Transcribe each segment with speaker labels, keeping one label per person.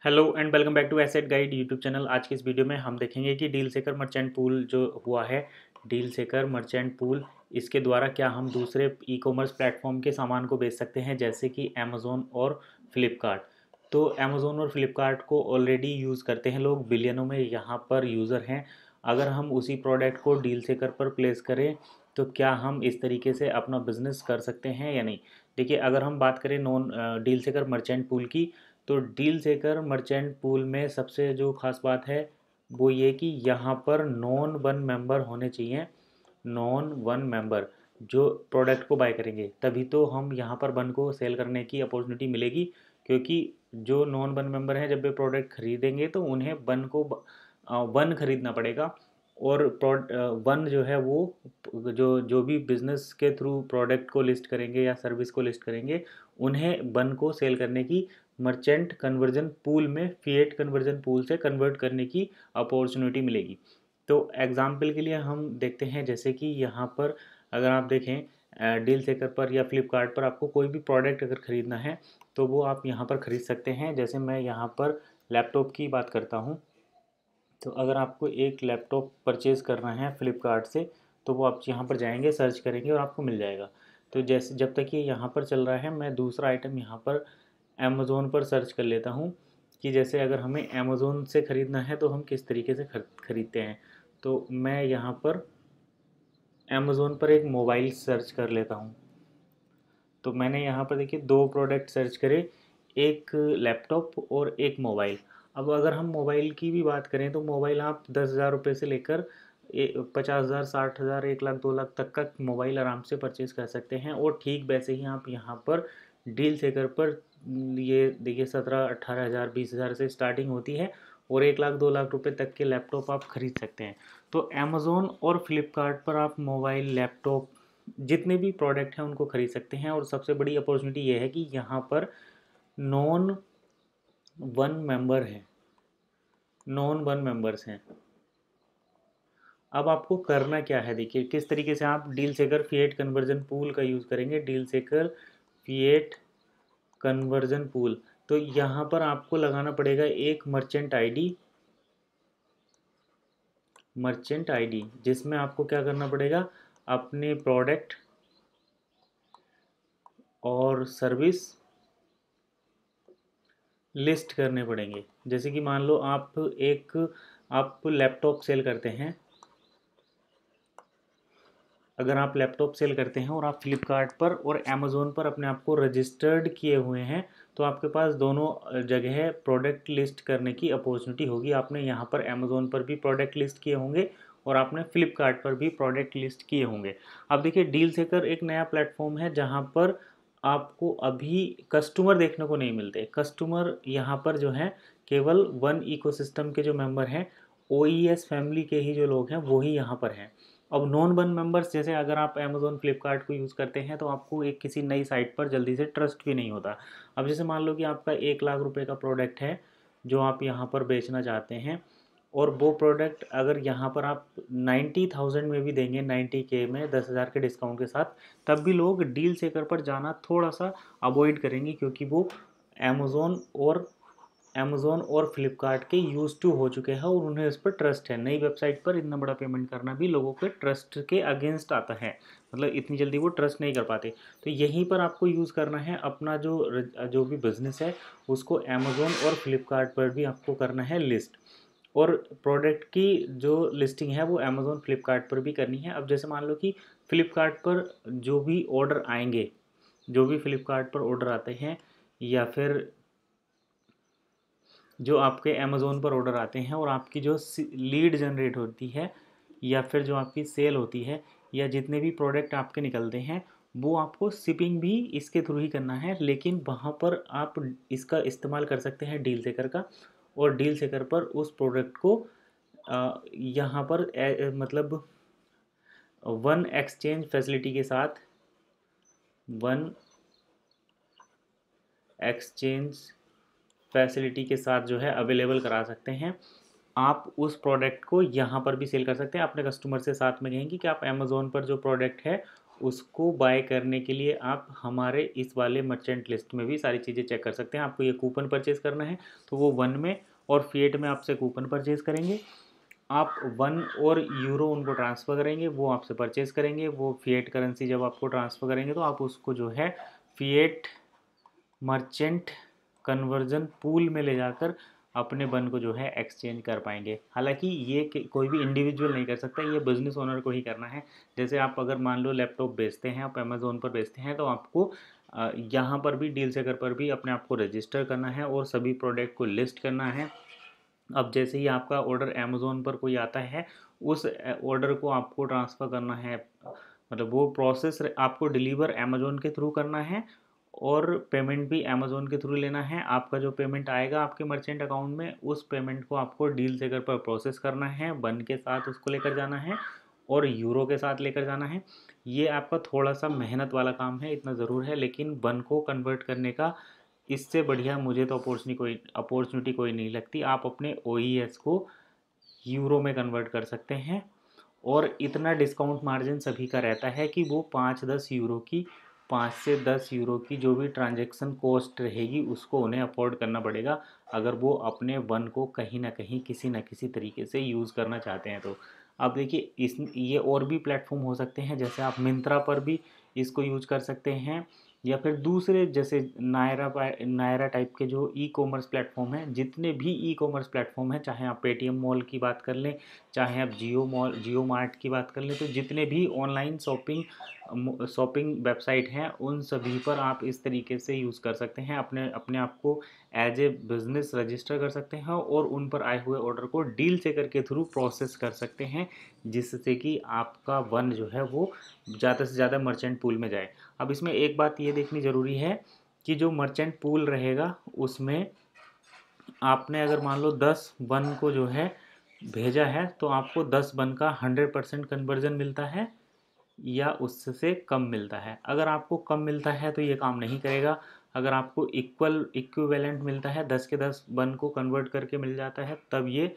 Speaker 1: Hello and welcome back to asset guide YouTube channel. आज की इस वीडियो में हम देखेंगे कि डील सेकर मर्चेंट पूल जो हुआ है, डील सेकर मर्चेंट पूल, इसके द्वारा क्या हम दूसरे ई कॉमर्स प्लेटफॉर्म के सामान को बेच सकते हैं, जैसे कि अमेज़ोन और फ्लिपकार्ट। तो अमेज़ोन और फ्लिपकार्ट को ऑलरेडी यूज़ करते हैं लोग, बिलियनों में यहाँ पर यूज़र हैं। अगर हम उसी प्रोडक्ट को डील सेकर पर प्लेस करें तो क्या हम इस तरीके से अपना बिजनेस कर सकते हैं या नहीं। देखिए, अगर हम बात करें नॉन डील सेकर मर्चेंट पूल की, तो डील सेकर मर्चेंट पूल में सबसे जो खास बात है वो ये कि यहाँ पर नॉन वन मेंबर होने चाहिए। नॉन वन मेंबर जो प्रोडक्ट को बाय करेंगे, तभी तो हम यहाँ पर वन को सेल करने की अपॉर्चुनिटी मिलेगी। क्योंकि जो नॉन वन मेंबर हैं, जब वे प्रोडक्ट खरीदेंगे तो उन्हें वन को वन खरीदना पड़ेगा। और वन जो है वो जो जो भी बिजनेस के थ्रू प्रोडक्ट को लिस्ट करेंगे या सर्विस को लिस्ट करेंगे, उन्हें वन को सेल करने की मर्चेंट कन्वर्जन पूल में, फिएट कन्वर्जन पूल से कन्वर्ट करने की अपॉर्चुनिटी मिलेगी। तो एग्जाम्पल के लिए हम देखते हैं, जैसे कि यहाँ पर अगर आप देखें डील सेकर पर या फ्लिपकार्ट पर आपको कोई भी प्रोडक्ट अगर ख़रीदना है तो वो आप यहाँ पर ख़रीद सकते हैं। जैसे मैं यहाँ पर लैपटॉप की बात करता हूँ, तो अगर आपको एक लैपटॉप परचेज़ करना है फ्लिपकार्ट से, तो वो आप यहाँ पर जाएंगे, सर्च करेंगे और आपको मिल जाएगा। तो जैसे जब तक ये यहाँ पर चल रहा है, मैं दूसरा आइटम यहाँ पर अमेज़ोन पर सर्च कर लेता हूँ कि जैसे अगर हमें अमेज़ोन से ख़रीदना है तो हम किस तरीके से ख़रीदते हैं। तो मैं यहाँ पर अमेज़ोन पर एक मोबाइल सर्च कर लेता हूँ। तो मैंने यहाँ पर देखिए दो प्रोडक्ट सर्च करे, एक लैपटॉप और एक मोबाइल। अब अगर हम मोबाइल की भी बात करें तो मोबाइल आप 10,000 रुपये से लेकर 50,000, 60,000, 1 लाख, 2 लाख तक का मोबाइल आराम से परचेज़ कर सकते हैं। और ठीक वैसे ही आप यहाँ पर डील सेकर पर ये देखिए 17-18 हज़ार, 20,000 से स्टार्टिंग होती है और 1 लाख, 2 लाख रुपये तक के लैपटॉप आप खरीद सकते हैं। तो अमेज़ोन और फ्लिपकार्ट पर आप मोबाइल, लैपटॉप, जितने भी प्रोडक्ट हैं उनको खरीद सकते हैं। और सबसे बड़ी अपॉर्चुनिटी ये है कि यहाँ पर नॉन वन मेंबर हैं, नॉन वन मेंबर्स हैं। अब आपको करना क्या है, देखिए किस तरीके से आप डील सेकर फिएट कन्वर्जन पूल का यूज़ करेंगे। डील सेकर फिएट कन्वर्जन पूल, तो यहाँ पर आपको लगाना पड़ेगा एक मर्चेंट आईडी, जिसमें आपको क्या करना पड़ेगा, अपने प्रोडक्ट और सर्विस लिस्ट करने पड़ेंगे। जैसे कि मान लो आप लैपटॉप सेल करते हैं। अगर आप लैपटॉप सेल करते हैं और आप फ्लिपकार्ट पर और अमेज़ोन पर अपने आप को रजिस्टर्ड किए हुए हैं, तो आपके पास दोनों जगह प्रोडक्ट लिस्ट करने की अपॉर्चुनिटी होगी। आपने यहाँ पर अमेज़ोन पर भी प्रोडक्ट लिस्ट किए होंगे और आपने फ्लिपकार्ट पर भी प्रोडक्ट लिस्ट किए होंगे। अब देखिए, डील सेकर एक नया प्लेटफॉर्म है जहाँ पर आपको अभी कस्टमर देखने को नहीं मिलते। कस्टमर यहाँ पर जो है केवल वन इकोसिस्टम के जो मेंबर हैं, ओईएस फैमिली के ही जो लोग हैं वो ही यहाँ पर हैं। अब नॉन वन मेंबर्स, जैसे अगर आप अमेज़ोन फ्लिपकार्ट को यूज़ करते हैं तो आपको एक किसी नई साइट पर जल्दी से ट्रस्ट भी नहीं होता। अब जैसे मान लो कि आपका 1 लाख रुपए का प्रोडक्ट है जो आप यहाँ पर बेचना चाहते हैं, और वो प्रोडक्ट अगर यहाँ पर आप 90,000 में भी देंगे, 90K में, 10,000 के डिस्काउंट के साथ, तब भी लोग डील सेकर पर जाना थोड़ा सा अवॉइड करेंगे, क्योंकि वो अमेज़ोन और अमेज़ोन और फ्लिपकार्ट के यूज़ टू हो चुके हैं और उन्हें उस पर ट्रस्ट है। नई वेबसाइट पर इतना बड़ा पेमेंट करना भी लोगों के ट्रस्ट के अगेंस्ट आता है, मतलब इतनी जल्दी वो ट्रस्ट नहीं कर पाते। तो यहीं पर आपको यूज़ करना है अपना जो भी बिज़नेस है, उसको अमेज़ोन और फ्लिपकार्ट पर भी आपको करना है लिस्ट। और प्रोडक्ट की जो लिस्टिंग है वो अमेज़ोन फ्लिपकार्ट पर भी करनी है। अब जैसे मान लो कि फ्लिपकार्ट पर जो भी ऑर्डर आएंगे, जो भी फ्लिपकार्ट पर ऑर्डर आते हैं, या फिर जो आपके अमेज़ोन पर ऑर्डर आते हैं, और आपकी जो लीड जनरेट होती है या फिर जो आपकी सेल होती है, या जितने भी प्रोडक्ट आपके निकलते हैं, वो आपको शिपिंग भी इसके थ्रू ही करना है। लेकिन वहाँ पर आप इसका इस्तेमाल कर सकते हैं डील सेकर का, और डील सेकर पर उस प्रोडक्ट को यहाँ पर मतलब वन एक्सचेंज फैसिलिटी के साथ, वन एक्सचेंज फैसिलिटी के साथ जो है अवेलेबल करा सकते हैं। आप उस प्रोडक्ट को यहाँ पर भी सेल कर सकते हैं। अपने कस्टमर से साथ में कहेंगे कि आप अमेज़ोन पर जो प्रोडक्ट है उसको बाय करने के लिए आप हमारे इस वाले मर्चेंट लिस्ट में भी सारी चीज़ें चेक कर सकते हैं। आपको ये कूपन परचेज़ करना है तो वो वन में और फिएट में आपसे कूपन परचेज़ करेंगे। आप वन और यूरो उनको ट्रांसफ़र करेंगे, वो आपसे परचेज़ करेंगे। वो फिएट करेंसी जब आपको ट्रांसफ़र करेंगे तो आप उसको जो है फिएट मर्चेंट कन्वर्जन पूल में ले जाकर अपने बन को जो है एक्सचेंज कर पाएंगे। हालांकि ये कोई भी इंडिविजुअल नहीं कर सकता, ये बिज़नेस ओनर को ही करना है। जैसे आप अगर मान लो लैपटॉप बेचते हैं, आप अमेज़ोन पर बेचते हैं, तो आपको यहाँ पर भी डील सेकर पर भी अपने आप को रजिस्टर करना है और सभी प्रोडक्ट को लिस्ट करना है। अब जैसे ही आपका ऑर्डर अमेज़ोन पर कोई आता है, उस ऑर्डर को आपको ट्रांसफ़र करना है, मतलब वो प्रोसेस आपको डिलीवर अमेज़ोन के थ्रू करना है और पेमेंट भी अमेज़ोन के थ्रू लेना है। आपका जो पेमेंट आएगा आपके मर्चेंट अकाउंट में, उस पेमेंट को आपको डील सेकर पर प्रोसेस करना है, बन के साथ उसको लेकर जाना है और यूरो के साथ लेकर जाना है। ये आपका थोड़ा सा मेहनत वाला काम है, इतना ज़रूर है, लेकिन बन को कन्वर्ट करने का इससे बढ़िया मुझे तो अपॉर्चुनिटी कोई नहीं लगती। आप अपने OES को यूरो में कन्वर्ट कर सकते हैं और इतना डिस्काउंट मार्जिन सभी का रहता है कि वो 5-10 यूरो की 5 से 10 यूरो की जो भी ट्रांजैक्शन कॉस्ट रहेगी उसको उन्हें अफोर्ड करना पड़ेगा, अगर वो अपने वन को कहीं ना कहीं किसी न किसी तरीके से यूज़ करना चाहते हैं। तो अब देखिए, इस ये और भी प्लेटफॉर्म हो सकते हैं, जैसे आप मिंत्रा पर भी इसको यूज कर सकते हैं, या फिर दूसरे जैसे नायरा टाइप के जो ई कॉमर्स प्लेटफॉर्म हैं। जितने भी ई कॉमर्स प्लेटफॉर्म हैं, चाहे आप पेटीएम मॉल की बात कर लें, चाहे आप जियो मार्ट की बात कर लें, तो जितने भी ऑनलाइन शॉपिंग वेबसाइट हैं उन सभी पर आप इस तरीके से यूज़ कर सकते हैं, अपने अपने आप को एज ए बिज़नेस रजिस्टर कर सकते हैं और उन पर आए हुए ऑर्डर को डील चेकर के थ्रू प्रोसेस कर सकते हैं, जिससे कि आपका वन जो है वो ज़्यादा से ज़्यादा मर्चेंट पूल में जाए। अब इसमें एक बात ये देखनी ज़रूरी है कि जो मर्चेंट पूल रहेगा उसमें आपने अगर मान लो 10 वन को जो है भेजा है, तो आपको 10 वन का 100% कन्वर्जन मिलता है या उससे कम मिलता है। अगर आपको कम मिलता है तो ये काम नहीं करेगा। अगर आपको इक्विवेलेंट मिलता है, 10 के 10 वन को कन्वर्ट करके मिल जाता है, तब ये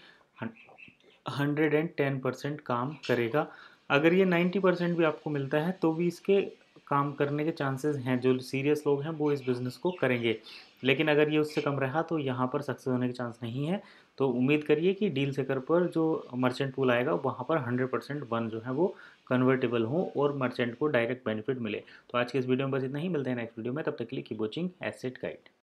Speaker 1: 110% काम करेगा। अगर ये 90% भी आपको मिलता है तो भी इसके काम करने के चांसेस हैं, जो सीरियस लोग हैं वो इस बिज़नेस को करेंगे। लेकिन अगर ये उससे कम रहा तो यहाँ पर सक्सेस होने के चांस नहीं है। तो उम्मीद करिए कि डील सेकर पर जो मर्चेंट पूल आएगा वहाँ पर 100% वन जो है वो कन्वर्टेबल हो और मर्चेंट को डायरेक्ट बेनिफिट मिले। तो आज के इस वीडियो में बस इतना ही, मिलते हैं नेक्स्ट वीडियो में, तब तक के लिए कीप वॉचिंग एसेट गाइड।